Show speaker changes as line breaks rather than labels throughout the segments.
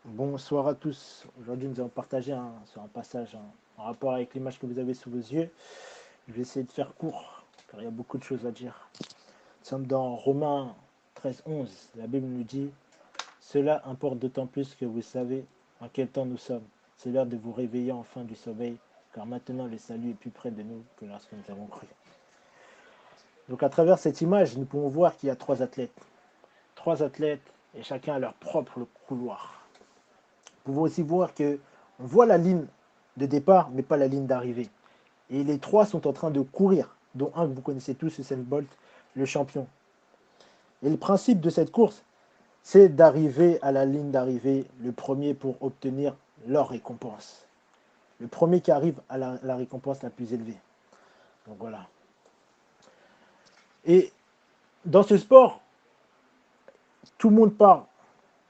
Bonsoir à tous. Aujourd'hui, nous allons partager sur un passage en rapport avec l'image que vous avez sous vos yeux. Je vais essayer de faire court, car il y a beaucoup de choses à dire. Nous sommes dans Romains 13, 11. La Bible nous dit: Cela importe d'autant plus que vous savez en quel temps nous sommes. C'est l'heure de vous réveiller enfin du sommeil, car maintenant le salut est plus près de nous que lorsque nous avons cru. Donc, à travers cette image, nous pouvons voir qu'il y a trois athlètes. Trois athlètes, et chacun a leur propre couloir. Nous pouvons aussi voir que on voit la ligne de départ, mais pas la ligne d'arrivée. Et les trois sont en train de courir, dont un que vous connaissez tous, Usain Bolt, le champion. Et le principe de cette course, c'est d'arriver à la ligne d'arrivée, le premier pour obtenir leur récompense. Le premier qui arrive à la récompense la plus élevée. Donc voilà. Et dans ce sport, tout le monde part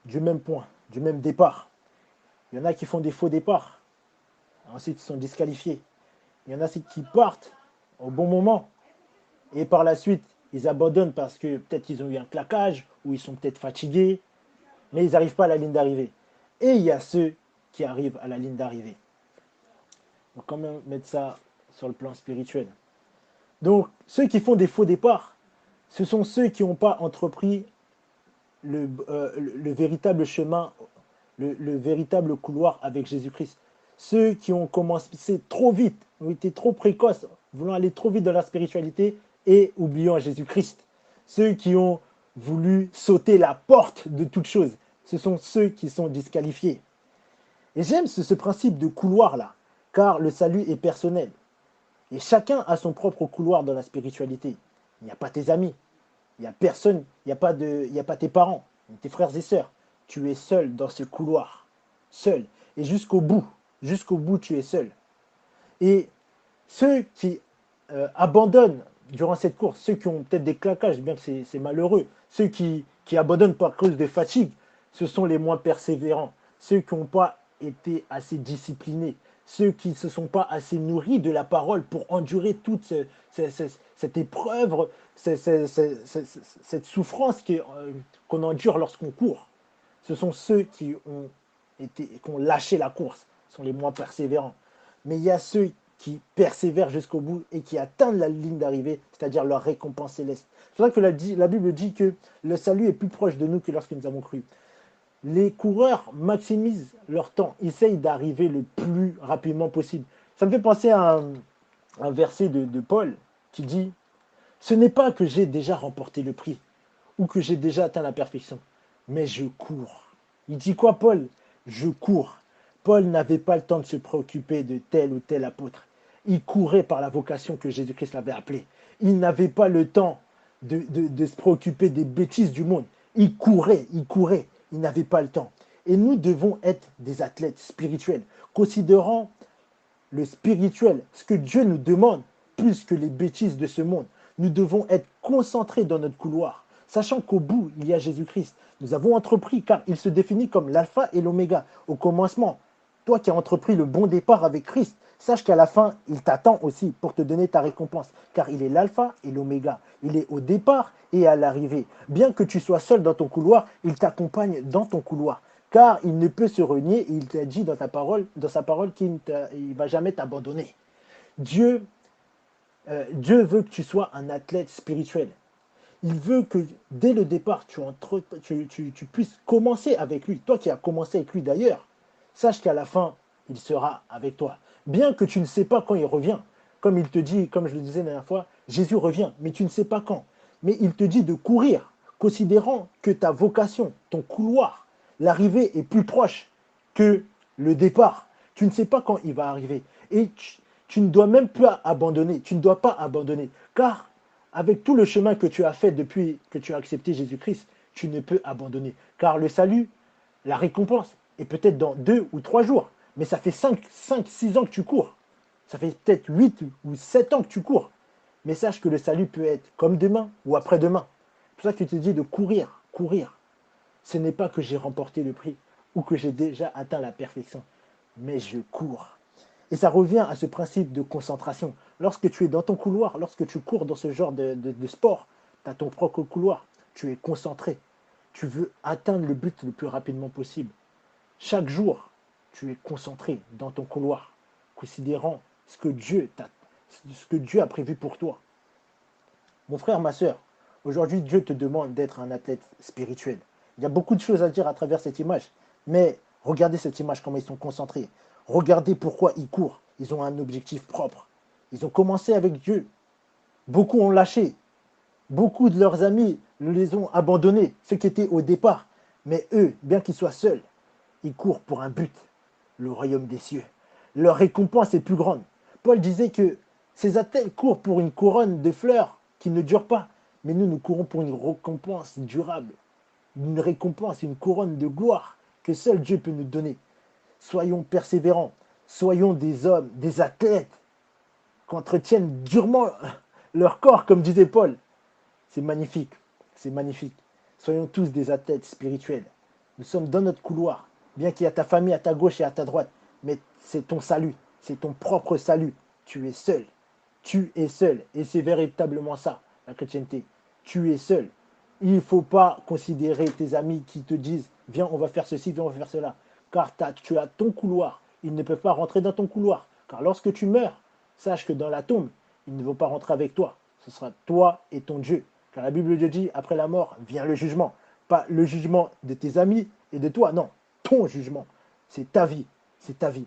du même point, du même départ. Il y en a qui font des faux départs, ensuite ils sont disqualifiés. Il y en a qui partent au bon moment et par la suite, ils abandonnent parce que peut-être ils ont eu un claquage ou ils sont peut-être fatigués, mais ils n'arrivent pas à la ligne d'arrivée. Et il y a ceux qui arrivent à la ligne d'arrivée. On va quand même mettre ça sur le plan spirituel. Donc, ceux qui font des faux départs, ce sont ceux qui n'ont pas entrepris le véritable chemin, le véritable couloir avec Jésus-Christ. Ceux qui ont commencé trop vite, ont été trop précoces, voulant aller trop vite dans la spiritualité et oubliant Jésus-Christ. Ceux qui ont voulu sauter la porte de toute chose, ce sont ceux qui sont disqualifiés. Et j'aime ce principe de couloir-là, car le salut est personnel. Et chacun a son propre couloir dans la spiritualité. Il n'y a pas tes amis, il n'y a personne, il n'y a pas tes parents, tes frères et sœurs. Tu es seul dans ce couloir. Seul. Et jusqu'au bout, tu es seul. Et ceux qui abandonnent durant cette course, ceux qui ont peut-être des claquages, bien que c'est malheureux, ceux qui abandonnent par cause de fatigue, ce sont les moins persévérants. Ceux qui n'ont pas été assez disciplinés, ceux qui ne se sont pas assez nourris de la parole pour endurer toute cette épreuve, cette souffrance qu'on endure lorsqu'on court. Ce sont ceux qui ont lâché la course, sont les moins persévérants. Mais il y a ceux qui persévèrent jusqu'au bout et qui atteignent la ligne d'arrivée, c'est-à-dire leur récompense céleste. C'est pour ça que la Bible dit que le salut est plus proche de nous que lorsque nous avons cru. Les coureurs maximisent leur temps, essayent d'arriver le plus rapidement possible. Ça me fait penser à un verset de Paul qui dit: Ce n'est pas que j'ai déjà remporté le prix ou que j'ai déjà atteint la perfection, mais je cours. Il dit quoi, Paul? Je cours. Paul n'avait pas le temps de se préoccuper de tel ou tel apôtre. Il courait par la vocation que Jésus-Christ l'avait appelé. Il n'avait pas le temps de se préoccuper des bêtises du monde. Il courait, il courait. Il n'avait pas le temps. Et nous devons être des athlètes spirituels, considérant le spirituel, ce que Dieu nous demande, plus que les bêtises de ce monde. Nous devons être concentrés dans notre couloir, sachant qu'au bout, il y a Jésus-Christ. Nous avons entrepris, car il se définit comme l'alpha et l'oméga. Au commencement, toi qui as entrepris le bon départ avec Christ, sache qu'à la fin, il t'attend aussi pour te donner ta récompense, car il est l'alpha et l'oméga. Il est au départ et à l'arrivée. Bien que tu sois seul dans ton couloir, il t'accompagne dans ton couloir, car il ne peut se renier. Il t'a dit dans sa parole qu'il ne va jamais t'abandonner. Dieu, Dieu veut que tu sois un athlète spirituel. Il veut que dès le départ, tu puisses commencer avec lui. Toi qui as commencé avec lui d'ailleurs, sache qu'à la fin, il sera avec toi. Bien que tu ne sais pas quand il revient. Comme il te dit, comme je le disais la dernière fois, Jésus revient, mais tu ne sais pas quand. Mais il te dit de courir, considérant que ta vocation, ton couloir, l'arrivée est plus proche que le départ. Tu ne sais pas quand il va arriver. Et tu ne dois même pas abandonner. Tu ne dois pas abandonner. Car avec tout le chemin que tu as fait depuis que tu as accepté Jésus-Christ, tu ne peux abandonner. Car le salut, la récompense, est peut-être dans 2 ou 3 jours. Mais ça fait 6 ans que tu cours. Ça fait peut-être 8 ou 7 ans que tu cours. Mais sache que le salut peut être comme demain ou après-demain. C'est pour ça que tu te dis de courir, courir. Ce n'est pas que j'ai remporté le prix ou que j'ai déjà atteint la perfection, mais je cours. Et ça revient à ce principe de concentration. Lorsque tu es dans ton couloir, lorsque tu cours dans ce genre de sport, tu as ton propre couloir, tu es concentré, tu veux atteindre le but le plus rapidement possible. Chaque jour, tu es concentré dans ton couloir, considérant ce que Dieu a prévu pour toi. Mon frère, ma soeur, aujourd'hui, Dieu te demande d'être un athlète spirituel. Il y a beaucoup de choses à dire à travers cette image, mais regardez cette image, comment ils sont concentrés. Regardez pourquoi ils courent. Ils ont un objectif propre. Ils ont commencé avec Dieu. Beaucoup ont lâché. Beaucoup de leurs amis les ont abandonnés, ceux qui étaient au départ. Mais eux, bien qu'ils soient seuls, ils courent pour un but, le royaume des cieux. Leur récompense est plus grande. Paul disait que ces athlètes courent pour une couronne de fleurs qui ne dure pas. Mais nous courons pour une récompense durable, une récompense, une couronne de gloire que seul Dieu peut nous donner. Soyons persévérants, soyons des hommes, des athlètes qui entretiennent durement leur corps, comme disait Paul. C'est magnifique, c'est magnifique. Soyons tous des athlètes spirituels. Nous sommes dans notre couloir, bien qu'il y ait ta famille à ta gauche et à ta droite, mais c'est ton salut, c'est ton propre salut. Tu es seul, tu es seul, et c'est véritablement ça, la chrétienté. Tu es seul. Il ne faut pas considérer tes amis qui te disent viens, on va faire ceci, viens, on va faire cela. Car tu as ton couloir. Ils ne peuvent pas rentrer dans ton couloir. Car lorsque tu meurs, sache que dans la tombe, ils ne vont pas rentrer avec toi. Ce sera toi et ton Dieu. Car la Bible de dit après la mort vient le jugement. Pas le jugement de tes amis et de toi, non. Ton jugement. C'est ta vie. C'est ta vie.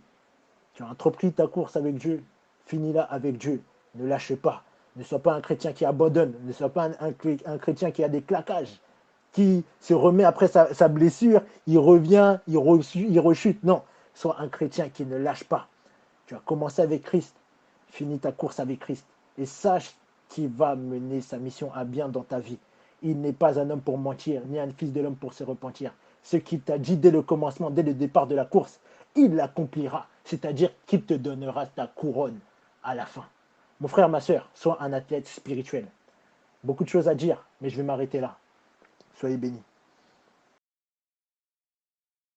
Tu as entrepris ta course avec Dieu. Finis-la avec Dieu. Ne lâche pas. Ne sois pas un chrétien qui abandonne. Ne sois pas un chrétien qui a des claquages, qui se remet après sa blessure, il revient, il rechute. Non, sois un chrétien qui ne lâche pas. Tu as commencé avec Christ, finis ta course avec Christ. Et sache qu'il va mener sa mission à bien dans ta vie. Il n'est pas un homme pour mentir, ni un fils de l'homme pour se repentir. Ce qu'il t'a dit dès le commencement, dès le départ de la course, il l'accomplira. C'est-à-dire qu'il te donnera ta couronne à la fin. Mon frère, ma soeur, sois un athlète spirituel. Beaucoup de choses à dire, mais je vais m'arrêter là. Soyez bénis.